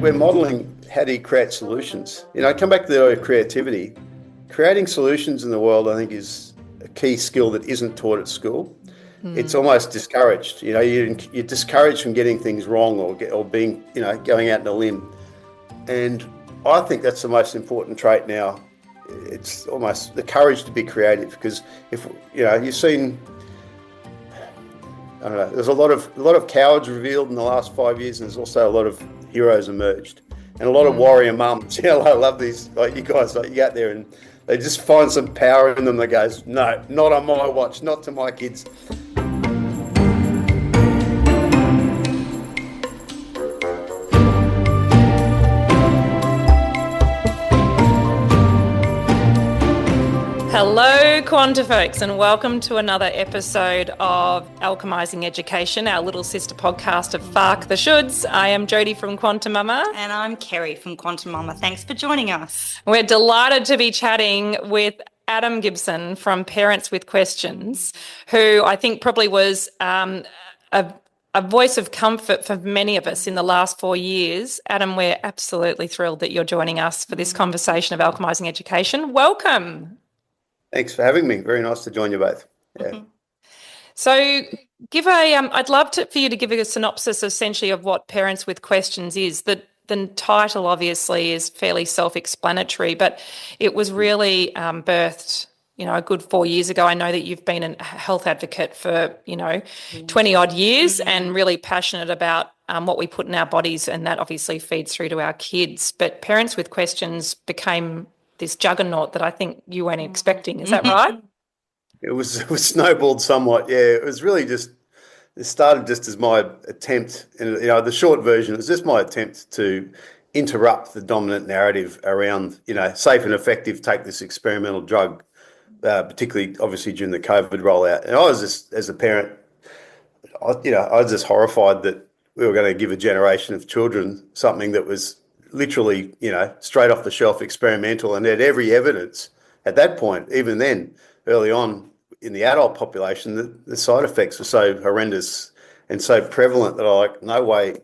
we're modelling how do you create solutions. Come back to the area of creativity. Creating solutions in the world, I think, is a key skill that isn't taught at school. It's almost discouraged. You're discouraged from getting things wrong or being, going out on a limb. And I think that's the most important trait now. It's almost the courage to be creative, because if you've seen, I don't know, there's a lot of cowards revealed in the last 5 years, and there's also a lot of heroes emerged, and a lot of warrior mums. I love these, like you guys, like you get there and they just find some power in them that goes, no, not on my watch, not to my kids. Hello, Quantifolks, and welcome to another episode of Alchemising Education, our little sister podcast of Fark the Shoulds. I am Jodi from QuantiMama. And I'm Kerri from QuantiMama. Thanks for joining us. We're delighted to be chatting with Adam Gibson from Parents with Questions, who I think probably was a voice of comfort for many of us in the last 4 years. Adam, we're absolutely thrilled that you're joining us for this conversation of Alchemising Education. Welcome. Thanks for having me. Very nice to join you both. Yeah. Mm-hmm. So I'd love for you to give a synopsis essentially of what Parents with Questions is. The title obviously is fairly self-explanatory, but it was really birthed, a good 4 years ago. I know that you've been a health advocate for, 20 odd years and really passionate about what we put in our bodies, and that obviously feeds through to our kids. But Parents with Questions became this juggernaut that I think you weren't expecting. Is that right? It was snowballed somewhat. Yeah, it was really it started just as my attempt, and the short version was just my attempt to interrupt the dominant narrative around, safe and effective, take this experimental drug, particularly obviously during the COVID rollout. And I was just, as a parent, I was just horrified that we were going to give a generation of children something that was literally, straight off the shelf experimental, and had every evidence at that point, even then, early on in the adult population, the side effects were so horrendous and so prevalent that no way,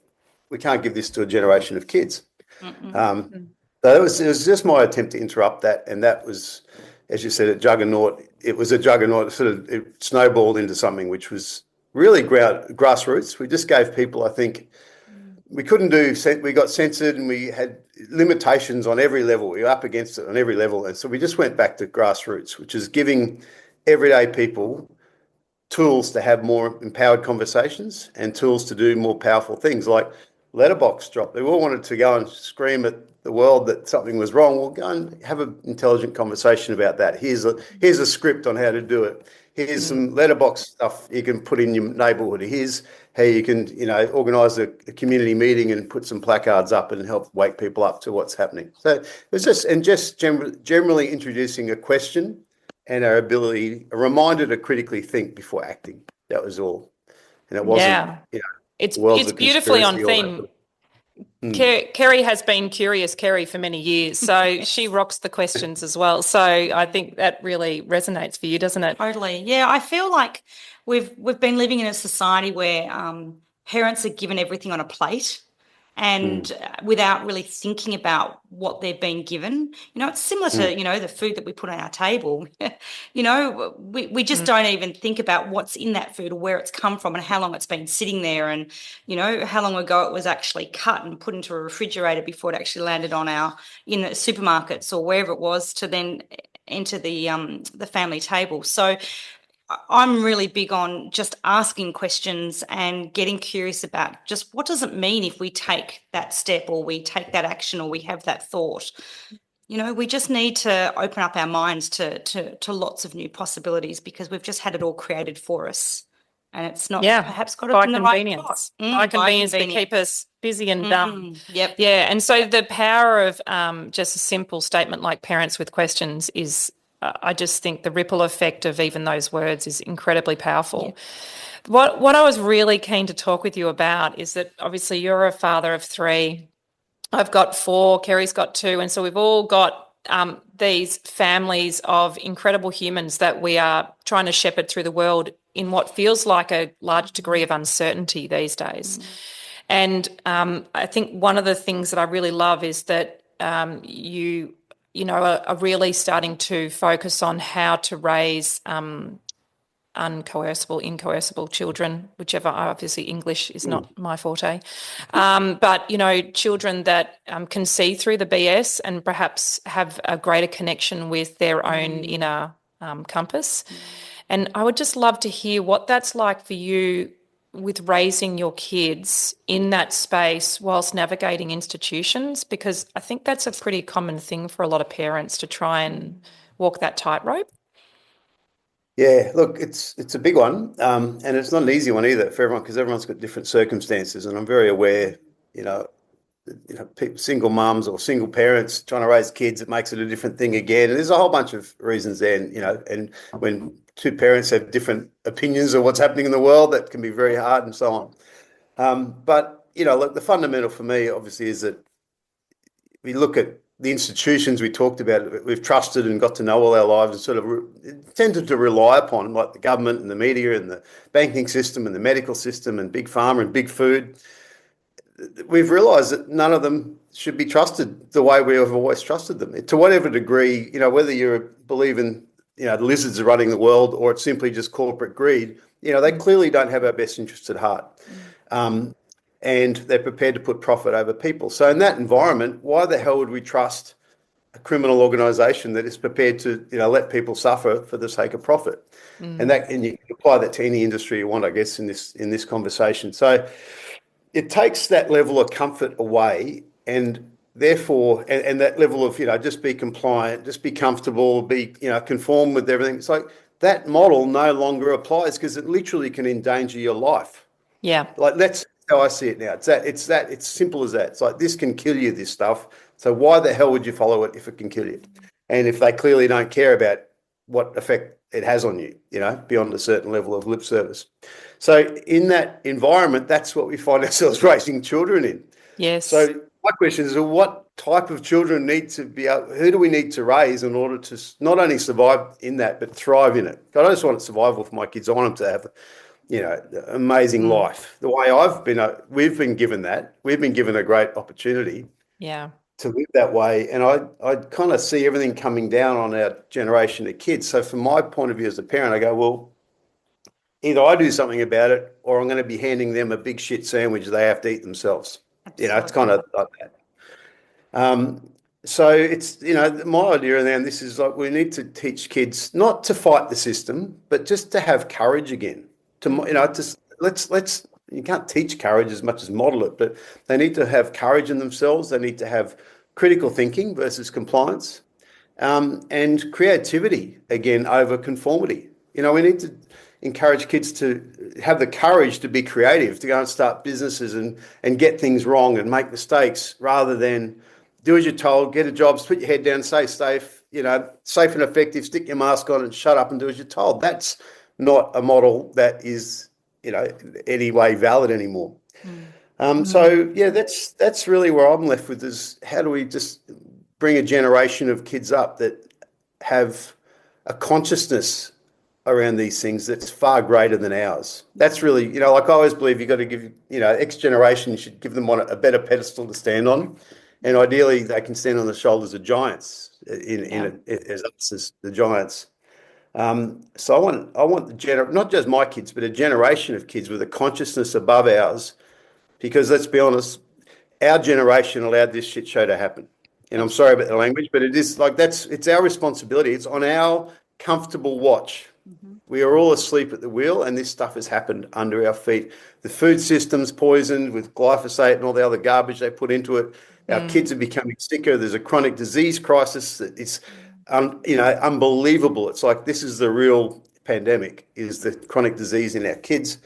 we can't give this to a generation of kids. So it was just my attempt to interrupt that, and that was, as you said, a juggernaut. It was a juggernaut, it snowballed into something which was really grassroots. We just gave people, I think, we got censored, and we had limitations on every level. We were up against it on every level. And so we just went back to grassroots, which is giving everyday people tools to have more empowered conversations and tools to do more powerful things, like letterbox drop. They all wanted to go and scream at the world that something was wrong. Well, go and have an intelligent conversation about that. Here's a script on how to do it. Here's some letterbox stuff you can put in your neighbourhood. Here's how you can, organise a community meeting and put some placards up and help wake people up to what's happening. So it was just generally introducing a question and our ability, a reminder to critically think before acting. That was all. And it wasn't, it's beautifully on theme. Kerri has been Curious Kerri for many years, so she rocks the questions as well. So I think that really resonates for you, doesn't it? Totally. Yeah, I feel like we've been living in a society where parents are given everything on a plate, and without really thinking about what they're being given. It's similar to, the food that we put on our table. We just don't even think about what's in that food or where it's come from and how long it's been sitting there, and, how long ago it was actually cut and put into a refrigerator before it actually landed on in the supermarkets or wherever it was to then enter the family table. So I'm really big on just asking questions and getting curious about just what does it mean if we take that step or we take that action or we have that thought. We just need to open up our minds to lots of new possibilities, because we've just had it all created for us, and it's not perhaps got it in the right spot. By convenience to keep us busy and dumb. Yep. Yeah, and so the power of just a simple statement like Parents with Questions is, I just think the ripple effect of even those words is incredibly powerful. Yeah. What I was really keen to talk with you about is that obviously you're a father of 3. I've got 4, Kerri's got 2, and so we've all got these families of incredible humans that we are trying to shepherd through the world in what feels like a large degree of uncertainty these days. And I think one of the things that I really love is that are really starting to focus on how to raise incoercible children, whichever. Obviously, English is not my forte, but children that can see through the BS and perhaps have a greater connection with their own inner compass. And I would just love to hear what that's like for you with raising your kids in that space whilst navigating institutions, because I think that's a pretty common thing for a lot of parents to try and walk that tightrope. Yeah, look, it's a big one, and it's not an easy one either for everyone because everyone's got different circumstances, and I'm very aware, single mums or single parents trying to raise kids, it makes it a different thing again. And there's a whole bunch of reasons there, and when two parents have different opinions of what's happening in the world, that can be very hard and so on. But look, the fundamental for me, obviously, is that we look at the institutions we talked about, we've trusted and got to know all our lives and sort of tended to rely upon, like the government and the media and the banking system and the medical system and big pharma and big food. We've realised that none of them should be trusted the way we have always trusted them. To whatever degree, whether you believe in, the lizards are running the world or it's simply just corporate greed, they clearly don't have our best interests at heart. And they're prepared to put profit over people. So in that environment, why the hell would we trust a criminal organisation that is prepared to, let people suffer for the sake of profit? And you can apply that to any industry you want, I guess, in this conversation. So it takes that level of comfort away, and therefore, and that level of, just be compliant, just be comfortable, be, conform with everything. It's like that model no longer applies because it literally can endanger your life. Yeah. Like that's how I see it now. It's simple as that. It's like, this can kill you, this stuff. So why the hell would you follow it if it can kill you? And if they clearly don't care about what effect it has on you, beyond a certain level of lip service. So in that environment, that's what we find ourselves raising children in. Yes. So my question is, what type of children who do we need to raise in order to not only survive in that, but thrive in it? I don't just want survival for my kids. I want them to have amazing life. The way we've been given that. We've been given a great opportunity to live that way. And I kind of see everything coming down on our generation of kids. So from my point of view as a parent, I go, well, either I do something about it or I'm going to be handing them a big shit sandwich they have to eat themselves. Absolutely. It's kind of like that. So it's, my idea around this is like we need to teach kids not to fight the system, but just to have courage again. You can't teach courage as much as model it, but they need to have courage in themselves. They need to have critical thinking versus compliance, and creativity again over conformity. We need to encourage kids to have the courage to be creative, to go and start businesses and get things wrong and make mistakes rather than do as you're told, get a job, put your head down, stay safe, safe and effective, stick your mask on and shut up and do as you're told. That's not a model that is, any way valid anymore. So yeah, that's really where I'm left with is how do we just bring a generation of kids up that have a consciousness around these things that's far greater than ours. That's really, like I always believe you've got to give, X generation, you should give them a better pedestal to stand on. And ideally they can stand on the shoulders of giants as us as the giants. So I want not just my kids, but a generation of kids with a consciousness above ours, because let's be honest, our generation allowed this shit show to happen. And I'm sorry about the language, but it is like it's our responsibility. It's on our comfortable watch. We are all asleep at the wheel, and this stuff has happened under our feet. The food system's poisoned with glyphosate and all the other garbage they put into it. Our kids are becoming sicker. There's a chronic disease crisis that is unbelievable. It's like this is the real pandemic, is the chronic disease in our kids,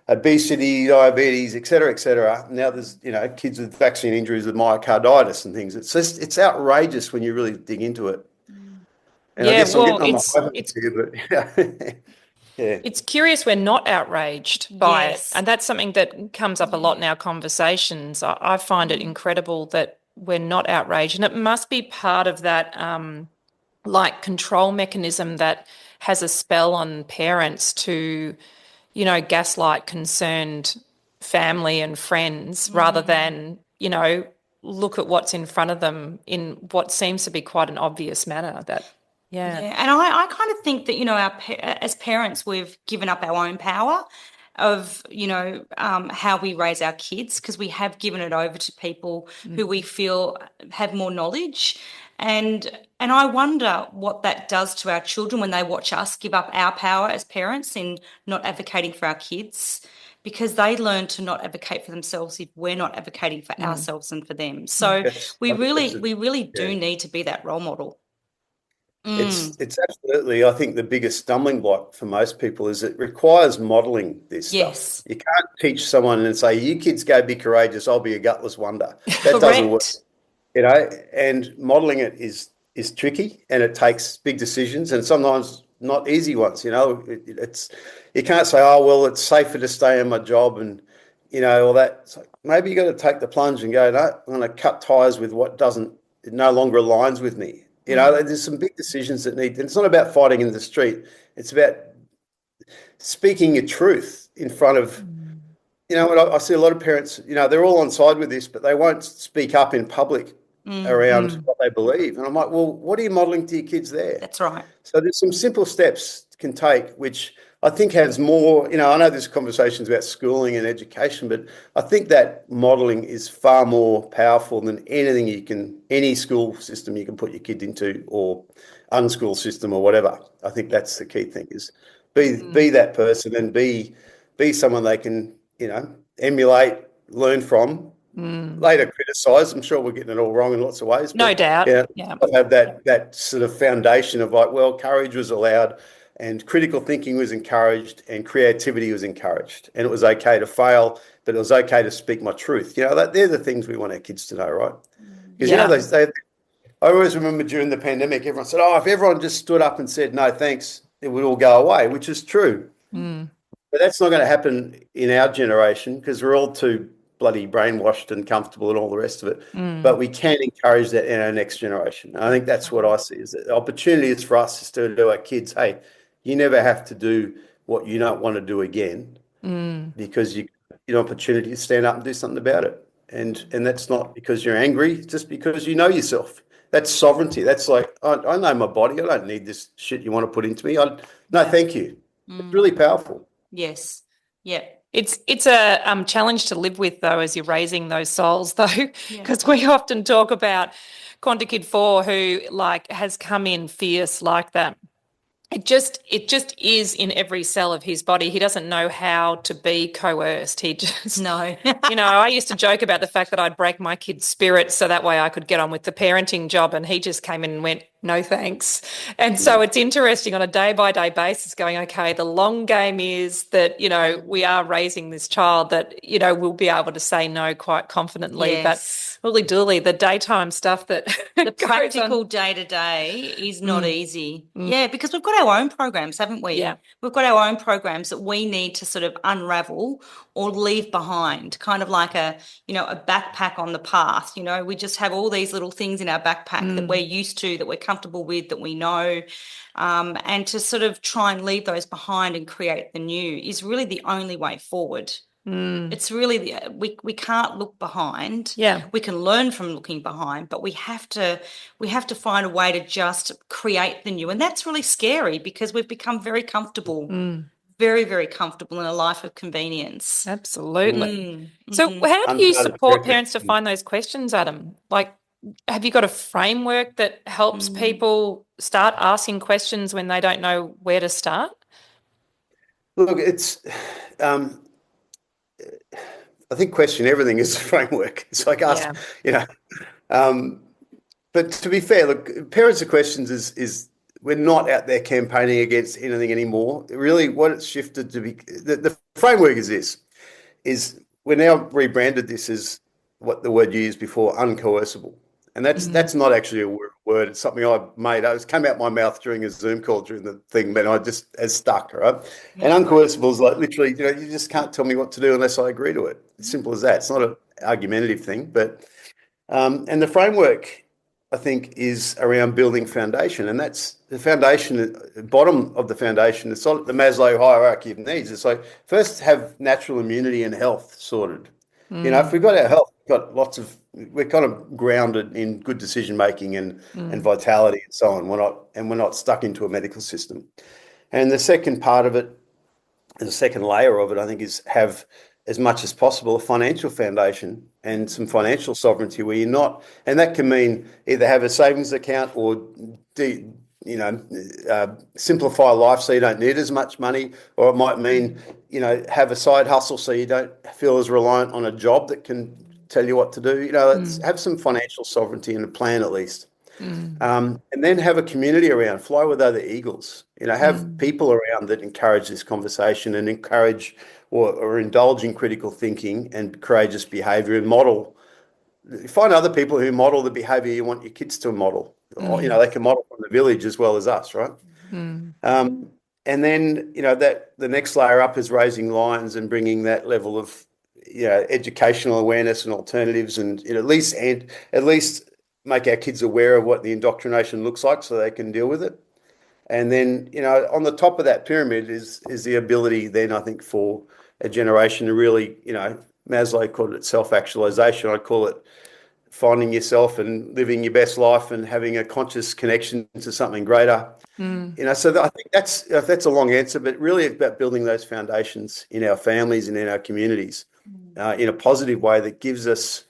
obesity, diabetes, et cetera. Now there's, kids with vaccine injuries with myocarditis and things. It's outrageous when you really dig into it. And I guess it's curious we're not outraged by it. And that's something that comes up a lot in our conversations. I find it incredible that we're not outraged. And it must be part of that control mechanism that has a spell on parents to, gaslight concerned family and friends rather than, you know, look at what's in front of them in what seems to be quite an obvious manner. Yeah, and I kind of think that, you know, as parents, we've given up our own power of, you know, how we raise our kids, because we have given it over to people who we feel have more knowledge. And I wonder what that does to our children when they watch us give up our power as parents in not advocating for our kids, because they learn to not advocate for themselves if we're not advocating for ourselves and for them. So we really do need to be that role model. It's absolutely, I think the biggest stumbling block for most people is it requires modeling this stuff. You can't teach someone and say, you kids go be courageous, I'll be a gutless wonder. That doesn't work, you know, and modeling it is tricky, and it takes big decisions and sometimes not easy ones, you know. You can't say, oh, well, it's safer to stay in my job and, you know, all that. It's like, maybe you got to take the plunge and go, no, I'm going to cut ties with what it no longer aligns with me. You know, there's some big decisions that need, and it's not about fighting in the street. It's about speaking your truth in front of, you know, and I see a lot of parents, you know, they're all on side with this, but they won't speak up in public around what they believe. And I'm like, well, what are you modeling to your kids there? That's right. So there's some simple steps you can take, which I think has more, you know, I know there's conversations about schooling and education, but I think that modelling is far more powerful than any school system you can put your kid into, or unschool system or whatever. I think that's the key thing, is be that person and be someone they can, you know, emulate, learn from, later criticise. I'm sure we're getting it all wrong in lots of ways. No doubt. Yeah. Have that sort of foundation of like, well, courage was allowed, and critical thinking was encouraged, and creativity was encouraged, and it was okay to fail, but it was okay to speak my truth. You know, they're the things we want our kids to know, right? Because you know, I always remember during the pandemic, everyone said, "Oh, if everyone just stood up and said no thanks, it would all go away," which is true. But that's not going to happen in our generation, because we're all too bloody brainwashed and comfortable and all the rest of it. But we can encourage that in our next generation. And I think that's what I see, is that the opportunity is for us is to do our kids, hey, you never have to do what you don't want to do again, because you get an opportunity to stand up and do something about it. And that's not because you're angry, it's just because you know yourself. That's sovereignty. That's like, I know my body. I don't need this shit you want to put into me. No, thank you. It's really powerful. Yes. Yeah. It's a challenge to live with, though, as you're raising those souls, though, because we often talk about Quanti Kid 4, who like has come in fierce like that. It just is in every cell of his body. He doesn't know how to be coerced. He just No. You know, I used to joke about the fact that I'd break my kid's spirit so that way I could get on with the parenting job, and he just came in and went, no thanks. And so it's interesting on a day-by-day basis going, okay, the long game is that, you know, we are raising this child that, you know, we'll be able to say no quite confidently. Yes. But really dooley, the daytime stuff that the practical day-to-day is not easy. Yeah, because we've got our own programs, haven't we? Yeah. We've got our own programs that we need to sort of unravel or leave behind, kind of like a backpack on the path. You know, we just have all these little things in our backpack that we're used to, that we're comfortable with, that we know, and to sort of try and leave those behind and create the new is really the only way forward. It's really we can't look behind. Yeah. We can learn from looking behind, but we have to find a way to just create the new, and that's really scary because we've become very comfortable, very, very comfortable in a life of convenience. Absolutely. So how do you support parents to find those questions, Adam? Like, have you got a framework that helps people start asking questions when they don't know where to start? Look, it's I think question everything is a framework. It's like ask, you know. But to be fair, look, parents of questions is we're not out there campaigning against anything anymore. Really, what it's shifted to be, the framework is this, is we're now rebranded this as what the word you used before, uncoercible. And that's not actually a word. It's something I made. It came out my mouth during a Zoom call during the thing, but I just has stuck, right? And uncoercible is like literally, you know, you just can't tell me what to do unless I agree to it. It's simple as that. It's not an argumentative thing, but and the framework, I think, is around building foundation, and that's the foundation, bottom of the foundation, it's not the Maslow hierarchy of needs. It's like first have natural immunity and health sorted. If we've got our health, we've got we're kind of grounded in good decision making and vitality and so on. We're not stuck into a medical system. And the second part of it, the second layer of it, I think, is have as much as possible a financial foundation and some financial sovereignty where you're not, and that can mean either have a savings account or simplify life so you don't need as much money, or it might mean, have a side hustle so you don't feel as reliant on a job that can tell you what to do. Let's have some financial sovereignty and a plan at least. And then have a community around, fly with other eagles, have people around that encourage this conversation and encourage or indulge in critical thinking and courageous behavior and model. Find other people who model the behavior you want your kids to model. They can model from the village as well as us, right? And then, that the next layer up is raising lions and bringing that level of, educational awareness and alternatives, and at least make our kids aware of what the indoctrination looks like so they can deal with it. And then, on the top of that pyramid is the ability then, I think, for a generation to really, Maslow called it self-actualization. I call it finding yourself and living your best life and having a conscious connection to something greater. So I think that's a long answer, but really it's about building those foundations in our families and in our communities in a positive way that gives us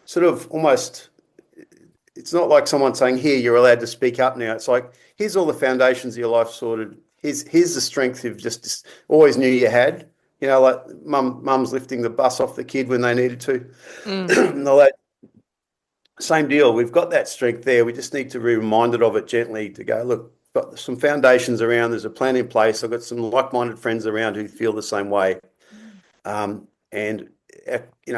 sort of almost, it's not like someone saying, here, you're allowed to speak up now. It's like, here's all the foundations of your life sorted. Here's the strength you've just always knew you had. Like mum's lifting the bus off the kid when they needed to. And all that. Same deal. We've got that strength there. We just need to be reminded of it gently to go, look, got some foundations around. There's a plan in place. I've got some like-minded friends around who feel the same way. And,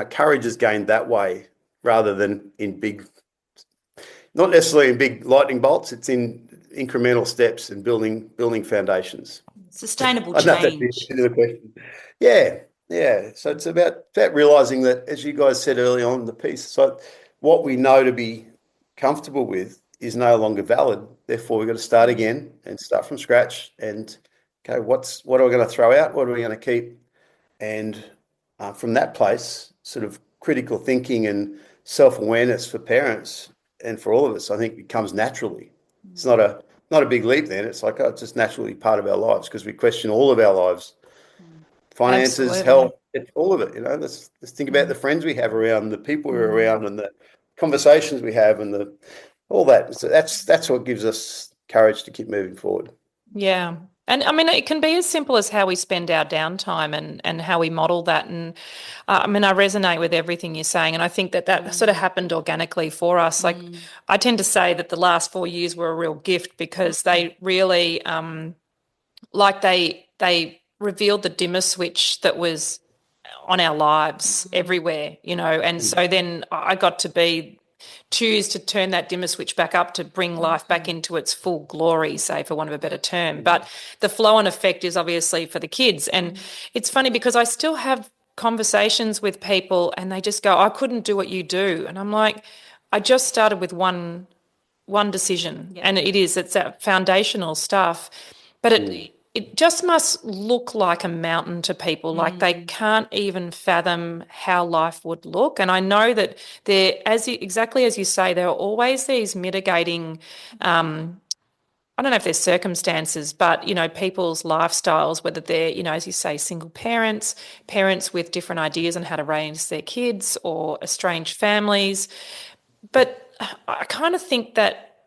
courage is gained that way rather than in big, not necessarily in big lightning bolts. It's in incremental steps and building foundations. Sustainable I know that's change. the question. Yeah. So it's about realizing that, as you guys said early on in the piece, so what we know to be comfortable with is no longer valid. Therefore, we've got to start again and start from scratch. And okay, what are we going to throw out? What are we going to keep? And from that place, sort of critical thinking and self-awareness for parents and for all of us, I think, becomes naturally. It's not a big leap then. It's like, it's just naturally part of our lives because we question all of our lives. Finances, Absolutely. health, all of it. Let's think about the friends we have around, the people we're around, and the conversations we have, and all that. So that's what gives us courage to keep moving forward. Yeah. And I mean, it can be as simple as how we spend our downtime and how we model that. And I resonate with everything you're saying. And I think that sort of happened organically for us. Like, I tend to say that the last 4 years were a real gift because they really, they revealed the dimmer switch that was on our lives everywhere, and so then I got to choose to turn that dimmer switch back up to bring life back into its full glory, say, for want of a better term. But the flow-on effect is obviously for the kids. And it's funny because I still have conversations with people and they just go, I couldn't do what you do. And I'm like, I just started with one decision, and it's that foundational stuff. But it just must look like a mountain to people, like they can't even fathom how life would look. And I know that exactly as you say, there are always these mitigating, I don't know if there's circumstances, but, people's lifestyles, whether they're, as you say, single parents with different ideas on how to raise their kids, or estranged families. But I kind of think that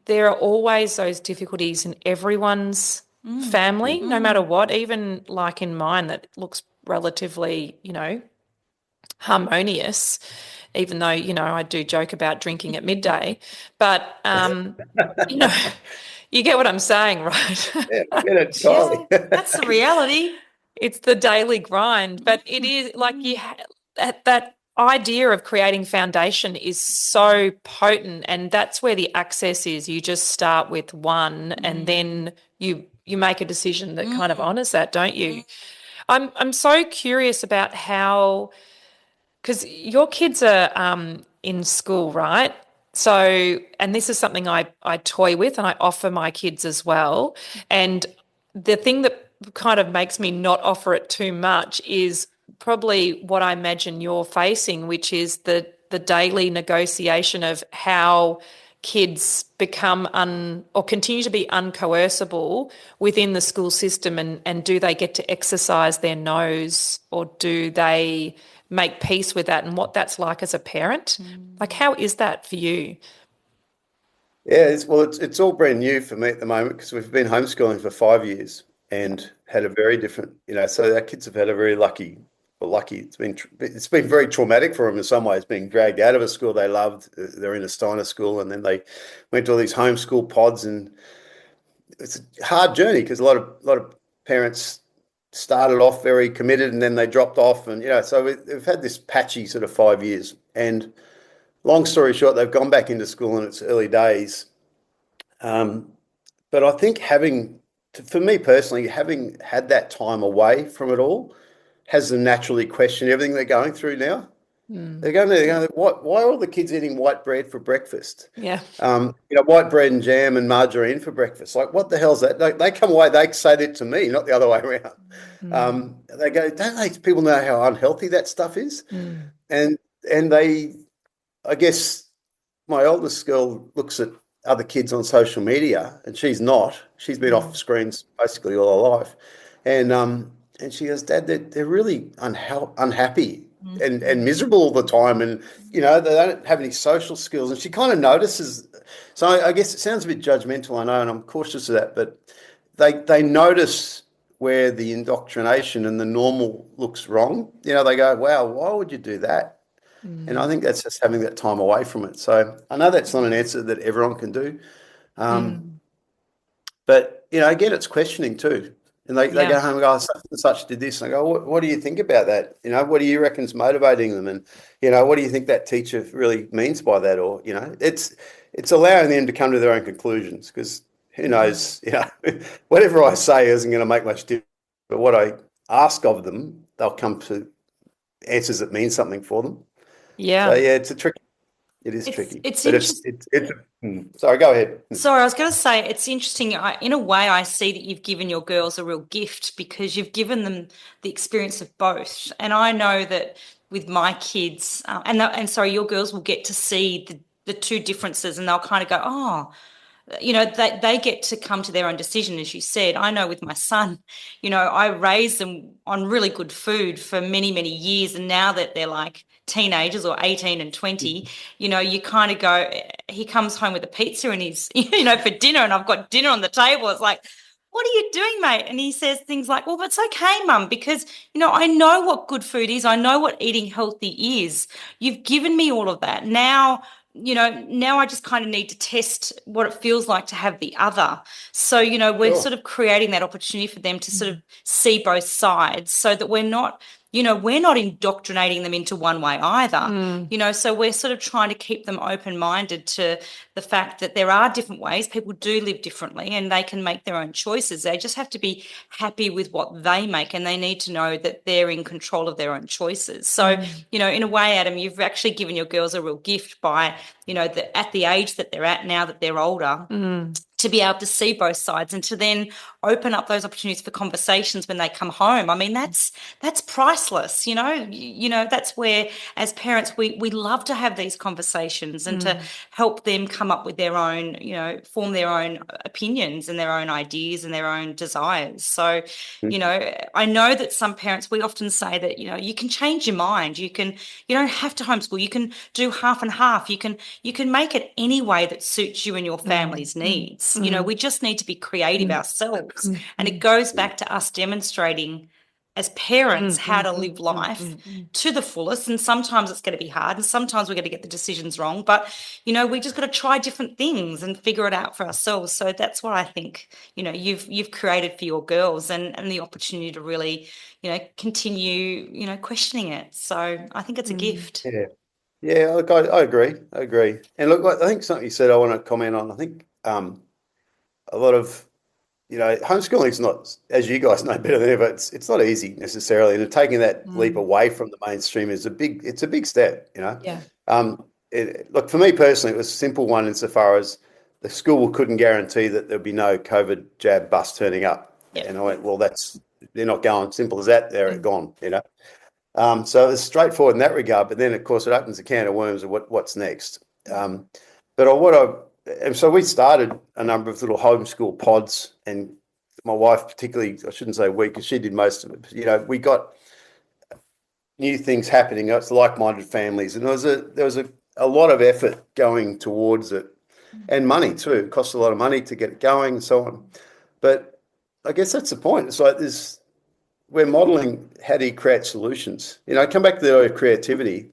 there are always those difficulties in everyone's family, no matter what, even like in mine that looks relatively, harmonious, even though, I do joke about drinking at midday. But, you get what I'm saying, right? Yeah, I get it entirely. That's the reality. It's the daily grind. But it is like that idea of creating foundation is so potent, and that's where the access is. You just start with one and then you make a decision that kind of honors that, don't you? I'm so curious about how, because your kids are in school, right? So, and this is something I toy with and I offer my kids as well. And the thing that kind of makes me not offer it too much is probably what I imagine you're facing, which is the daily negotiation of how kids become or continue to be uncoercible within the school system, and do they get to exercise their nose, or do they make peace with that, and what that's like as a parent? Like, how is that for you? Yeah, it's all brand new for me at the moment because we've been homeschooling for 5 years and had a very different, so our kids have had a very lucky. It's been very traumatic for them in some ways, being dragged out of a school they loved. They're in a Steiner school, and then they went to all these homeschool pods, and it's a hard journey because a lot of parents started off very committed and then they dropped off, and so we've had this patchy sort of 5 years. And long story short, they've gone back into school in its early days. But I think for me personally, having had that time away from it all, has them naturally question everything they're going through now. They're going, why are all the kids eating white bread for breakfast? Yeah. White bread and jam and margarine for breakfast. Like, what the hell's that? They come away, they say that to me, not the other way around. They go, don't people know how unhealthy that stuff is? And I guess my oldest girl looks at other kids on social media, and she's not. She's been off screens basically all her life. And she goes, Dad, they're really unhappy and miserable all the time. And, they don't have any social skills. And she kind of notices. So I guess it sounds a bit judgmental, I know, and I'm cautious of that. But they notice where the indoctrination and the normal looks wrong. They go, wow, why would you do that? And I think that's just having that time away from it. So I know that's not an answer that everyone can do. But, again, it's questioning too. And they go home and go, such and such did this. And I go, what do you think about that? What do you reckon's motivating them? And, what do you think that teacher really means by that? Or, it's allowing them to come to their own conclusions, because who knows, whatever I say isn't going to make much difference. But what I ask of them, they'll come to answers that mean something for them. Yeah. So, it's a tricky. It is tricky. It's but sorry, go ahead. Sorry, I was going to say, it's interesting. In a way, I see that you've given your girls a real gift, because you've given them the experience of both. And I know that with my kids, your girls will get to see the two differences, and they'll kind of go, oh, they get to come to their own decision, as you said. I know with my son, I raised them on really good food for many, many years. And now that they're like teenagers, or 18 and 20, you kind of go, he comes home with a pizza and he's, for dinner, and I've got dinner on the table. It's like, what are you doing, mate? And he says things like, well, it's okay, Mum, because, I know what good food is. I know what eating healthy is. You've given me all of that. Now I just kind of need to test what it feels like to have the other. So, we're sort of creating that opportunity for them to sort of see both sides, so that we're not indoctrinating them into one way either. So we're sort of trying to keep them open-minded to the fact that there are different ways. People do live differently, and they can make their own choices. They just have to be happy with what they make, and they need to know that they're in control of their own choices. So, in a way, Adam, you've actually given your girls a real gift by, at the age that they're at now, that they're older, to be able to see both sides, and to then open up those opportunities for conversations when they come home. I mean, that's priceless. That's where, as parents, we love to have these conversations and to help them come up with their own, form their own opinions and their own ideas and their own desires. So, I know that some parents, we often say that, you can change your mind. You don't have to homeschool. You can do half and half. You can make it any way that suits you and your family's needs. We just need to be creative ourselves. And it goes back to us demonstrating as parents how to live life to the fullest. And sometimes it's going to be hard, and sometimes we're going to get the decisions wrong. But, we just got to try different things and figure it out for ourselves. So that's what I think, you've created for your girls, and the opportunity to really, continue, questioning it. So I think it's a gift. Yeah. Yeah, look, I agree. And look, I think something you said I want to comment on. I think a lot of, homeschooling is not, as you guys know better than ever, it's not easy necessarily. And taking that leap away from the mainstream is it's a big step, Yeah. look, for me personally, it was a simple one insofar as the school couldn't guarantee that there'd be no COVID jab bus turning up. Yep. And I went, well, they're not going. Simple as that. They're gone, So it was straightforward in that regard. But then, of course, it opens a can of worms of what's next. And so we started a number of little homeschool pods, and my wife particularly, I shouldn't say we, because she did most of it. But, we got new things happening. It's like-minded families, and there was a lot of effort going towards it, and money too. It costs a lot of money to get it going and so on. But I guess that's the point. It's like we're modeling how do you create solutions. Come back to the idea of creativity.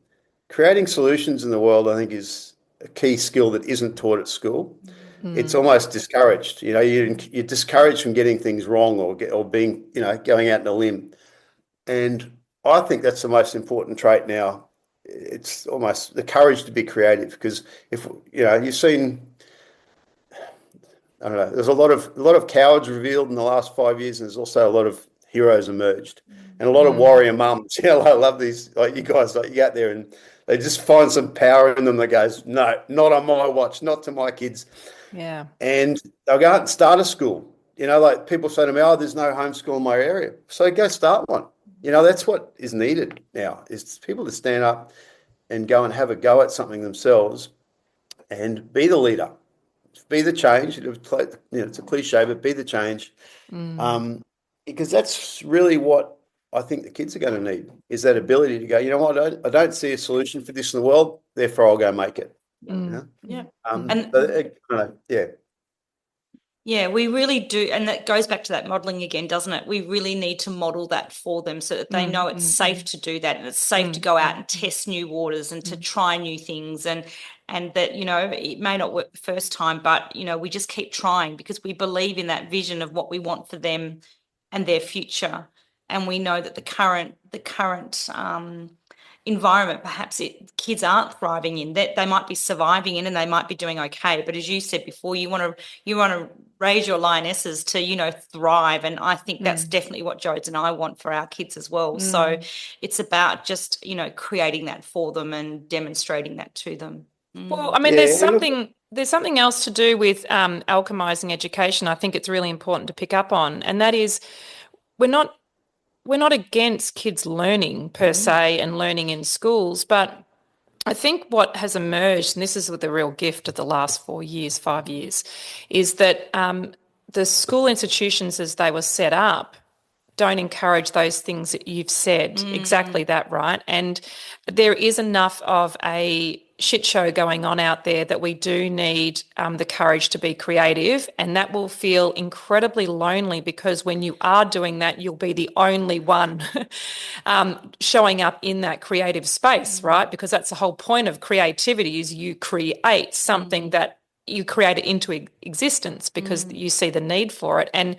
Creating solutions in the world, I think, is a key skill that isn't taught at school. It's almost discouraged. You're discouraged from getting things wrong or being, going out on a limb. And I think that's the most important trait now. It's almost the courage to be creative, because if you've seen, I don't know, there's a lot of cowards revealed in the last 5 years, and there's also a lot of heroes emerged, and a lot of warrior mums. I love these, like you guys, like you get there and they just find some power in them that goes, no, not on my watch, not to my kids. Yeah. And they'll go out and start a school. Like people say to me, oh, there's no homeschool in my area. So go start one. That's what is needed now, is people to stand up and go and have a go at something themselves and be the leader, be the change. It's a cliche, but be the change. Because that's really what I think the kids are going to need, is that ability to go, you know what, I don't see a solution for this in the world, therefore I'll go make it. Yeah. Yeah, we really do. And that goes back to that modelling again, doesn't it? We really need to model that for them so that they know it's safe to do that, and it's safe to go out and test new waters and to try new things, and that, it may not work the first time, but, we just keep trying because we believe in that vision of what we want for them and their future. And we know that the current environment, perhaps kids aren't thriving in, that they might be surviving in, and they might be doing okay. But as you said before, you want to raise your lionesses to, thrive. And I think that's definitely what Jodes and I want for our kids as well. So it's about just, creating that for them and demonstrating that to them. Well, I mean, there's something else to do with alchemising education. I think it's really important to pick up on, and that is we're not against kids learning per se and learning in schools, but I think what has emerged, and this is the real gift of the last 5 years, is that the school institutions as they were set up don't encourage those things that you've said, exactly that, right? And there is enough of a shit show going on out there that we do need the courage to be creative, and that will feel incredibly lonely, because when you are doing that, you'll be the only one showing up in that creative space, right? Because that's the whole point of creativity, is you create something that you create it into existence because you see the need for it. And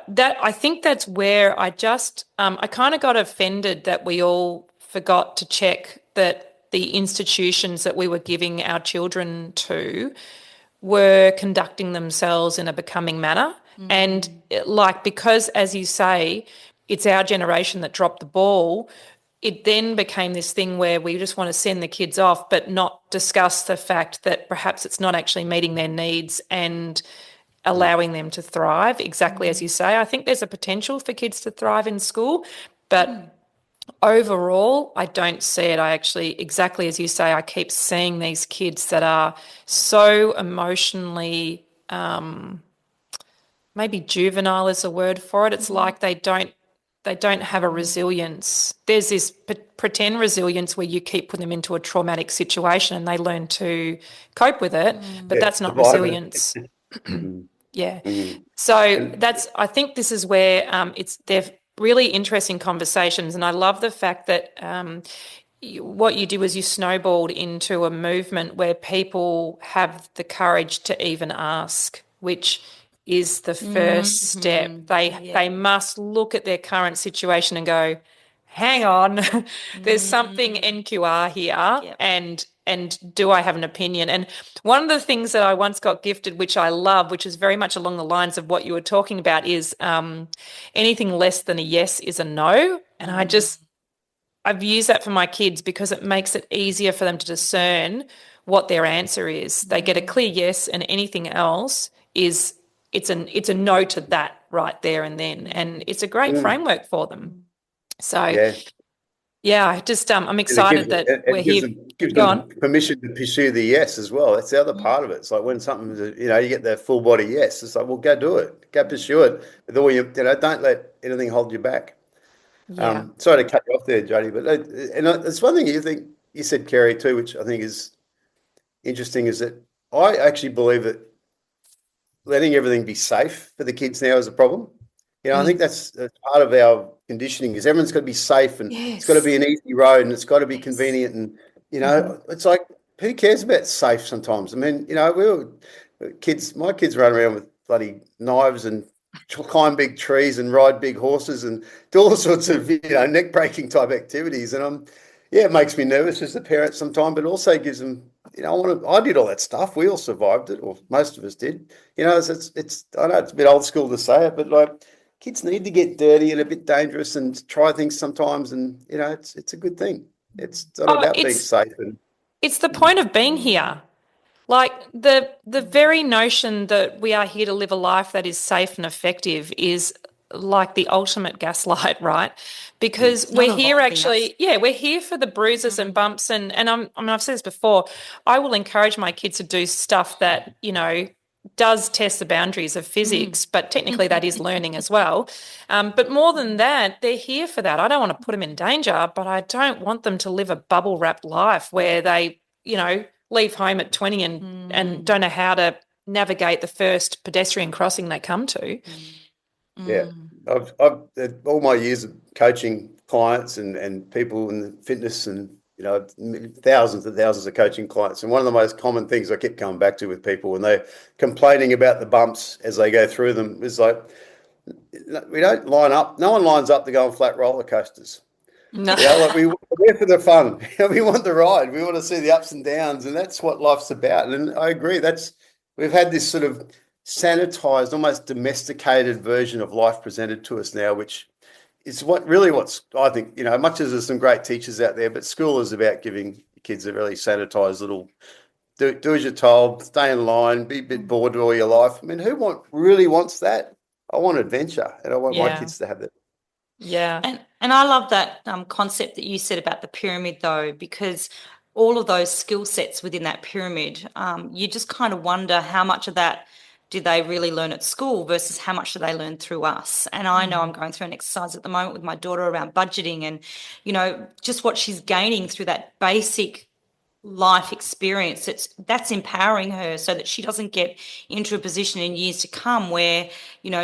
that, I think that's where I kind of got offended that we all forgot to check that the institutions that we were giving our children to were conducting themselves in a becoming manner. And because, as you say, it's our generation that dropped the ball, it then became this thing where we just want to send the kids off but not discuss the fact that perhaps it's not actually meeting their needs and allowing them to thrive, exactly as you say. I think there's a potential for kids to thrive in school, but overall, I don't see it. I actually, exactly as you say, I keep seeing these kids that are so emotionally, maybe juvenile is a word for it. It's like they don't have a resilience. There's this pretend resilience where you keep putting them into a traumatic situation and they learn to cope with it, but that's not resilience. Yeah. So I think this is where they're really interesting conversations, and I love the fact that what you did was you snowballed into a movement where people have the courage to even ask, which is the first step. They must look at their current situation and go, hang on, there's something NQR here, and do I have an opinion? And one of the things that I once got gifted, which I love, which is very much along the lines of what you were talking about, is anything less than a yes is a no. And I've used that for my kids because it makes it easier for them to discern what their answer is. They get a clear yes, and anything else is it's a no to that right there and then. And it's a great framework for them. So yeah, just I'm And excited that we're here. Gives Go them on. permission to pursue the yes as well. That's the other part of it. It's like when something's, you get that full body yes. It's like, well, go do it, go pursue it. With all don't let anything hold you back. Yeah. Sorry to cut you off there, Jodi, but it's one thing you said, Kerri, too, which I think is interesting, is that I actually believe that letting everything be safe for the kids now is a problem. I think that's part of our conditioning, is everyone's got to be safe, and it's got to be an easy road, and it's got to be convenient, and it's like, who cares about safe sometimes? I mean, my kids run around with bloody knives and climb big trees and ride big horses and do all sorts of neck breaking type activities, and it makes me nervous as a parent sometimes, but also gives them, I did all that stuff. We all survived it, or most of us did. It's I know it's a bit old school to say it, but like, kids need to get dirty and a bit dangerous and try things sometimes, and it's a good thing. It's not about being safe. And it's the point of being here. Like the very notion that we are here to live a life that is safe and effective is like the ultimate gaslight, right? Because we're here actually, we're here for the bruises and bumps, and I've said this before, I will encourage my kids to do stuff that, does test the boundaries of physics, but technically that is learning as well. But more than that, they're here for that. I don't want to put them in danger, but I don't want them to live a bubble wrapped life where they, leave home at 20 and don't know how to navigate the first pedestrian crossing they come to. Yeah, I've all my years of coaching clients and people in the fitness, and thousands and thousands of coaching clients. And one of the most common things I keep coming back to with people when they're complaining about the bumps as they go through them is like, we don't line up. No one lines up to go on flat roller coasters. No. We're there for the fun. We want the ride. We want to see the ups and downs, and that's what life's about. And I agree. We've had this sort of sanitized, almost domesticated version of life presented to us now, which is what's I think, much as there's some great teachers out there, but school is about giving kids a really sanitized little do as you're told, stay in line, be a bit bored all your life. I mean, who really wants that? I want adventure, and I want my kids to have that. Yeah. And I love that concept that you said about the pyramid, though, because all of those skill sets within that pyramid, you just kind of wonder how much of that did they really learn at school versus how much do they learn through us. And I know I'm going through an exercise at the moment with my daughter around budgeting, and, just what she's gaining through that basic life experience, that's empowering her so that she doesn't get into a position in years to come where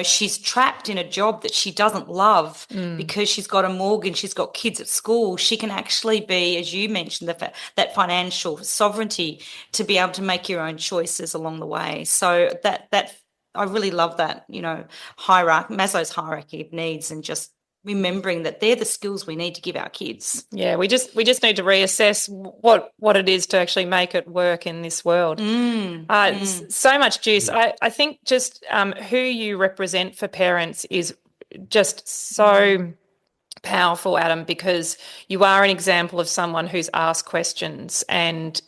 she's trapped in a job that she doesn't love because she's got a mortgage, she's got kids at school. She can actually be, as you mentioned, that financial sovereignty to be able to make your own choices along the way. So that I really love that, Maslow's hierarchy of needs, and just remembering that they're the skills we need to give our kids. Yeah, we just need to reassess what it is to actually make it work in this world. So much juice. I think just who you represent for parents is just so powerful, Adam, because you are an example of someone who's asked questions and,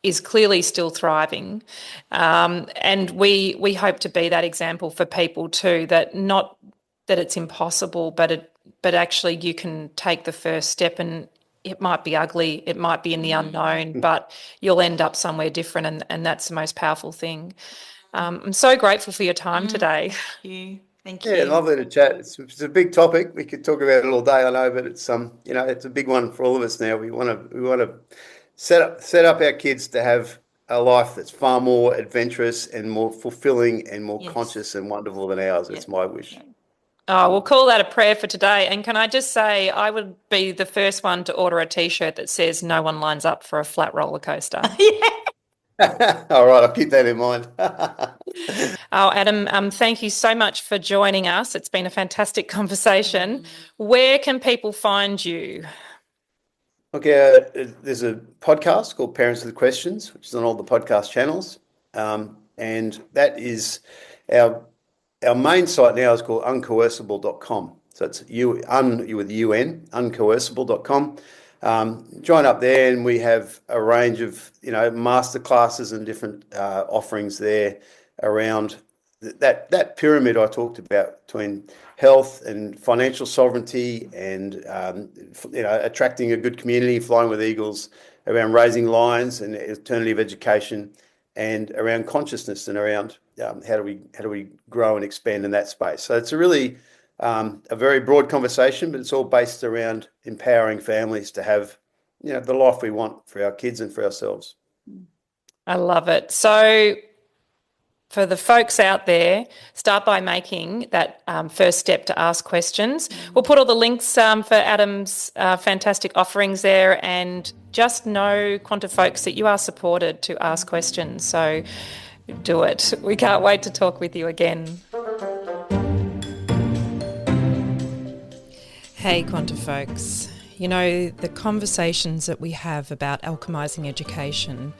is clearly still thriving. And we hope to be that example for people too, that not that it's impossible, but actually you can take the first step, and it might be ugly, it might be in the unknown, but you'll end up somewhere different, and that's the most powerful thing. I'm so grateful for your time today. Thank you. Yeah, lovely to chat. It's a big topic. We could talk about it all day, I know, but it's it's a big one for all of us now. We want to set up our kids to have a life that's far more adventurous and more fulfilling and more conscious and wonderful than ours. It's my wish. Oh, we'll call that a prayer for today. And can I just say, I would be the first one to order a T-shirt that says "No one lines up for a flat roller coaster." All right, I'll keep that in mind. Oh, Adam, thank you so much for joining us. It's been a fantastic conversation. Where can people find you? Okay, there's a podcast called Parents with Questions, which is on all the podcast channels, and that is our main site now is called uncoercible.com. So it's you with UN, uncoercible.com. Join up there, and we have a range of master classes and different offerings there around that pyramid I talked about between health and financial sovereignty and attracting a good community, flying with eagles, around raising lions and alternative education, and around consciousness and around how do we grow and expand in that space. So it's a very broad conversation, but it's all based around empowering families to have the life we want for our kids and for ourselves. I love it. So for the folks out there, start by making that first step to ask questions. We'll put all the links for Adam's fantastic offerings there, and just know, Quanta folks, that you are supported to ask questions. So do it. We can't wait to talk with you again. Hey, Quanta folks. The conversations that we have about alchemising education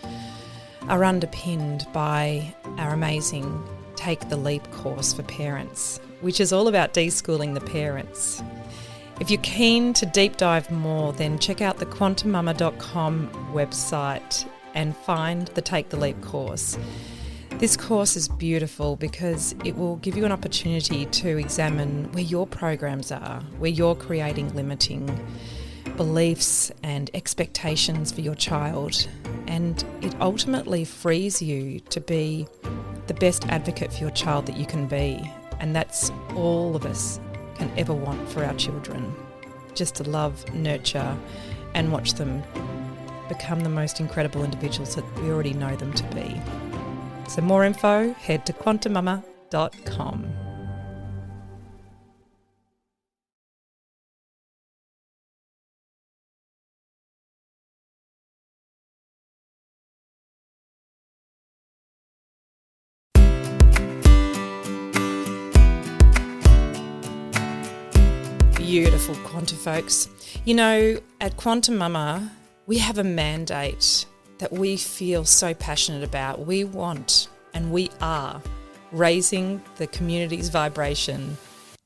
are underpinned by our amazing Take the Leap course for parents, which is all about deschooling the parents. If you're keen to deep dive more, then check out the QuantiMama.com website and find the Take the Leap course. This course is beautiful because it will give you an opportunity to examine where your programs are, where you're creating limiting beliefs and expectations for your child, and it ultimately frees you to be the best advocate for your child that you can be, and that's all of us can ever want for our children, just to love, nurture and watch them become the most incredible individuals that we already know them to be. So more info, head to QuantiMama.com. Beautiful Quanta folks. At QuantiMama, we have a mandate that we feel so passionate about. We want and we are raising the community's vibration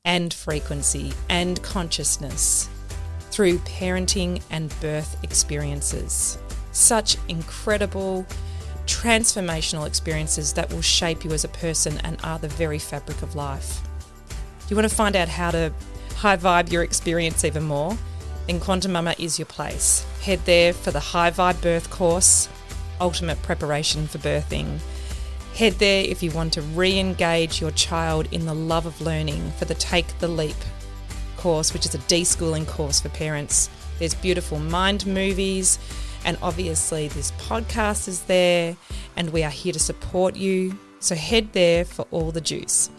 and frequency and consciousness through parenting and birth experiences. Such incredible, transformational experiences that will shape you as a person and are the very fabric of life. Do you want to find out how to high vibe your experience even more? Then QuantiMama is your place. Head there for the High Vibe Birth course, ultimate preparation for birthing. Head there if you want to re-engage your child in the love of learning for the Take the Leap course, which is a deschooling course for parents. There's beautiful mind movies, and obviously this podcast is there, and we are here to support you. So head there for all the juice.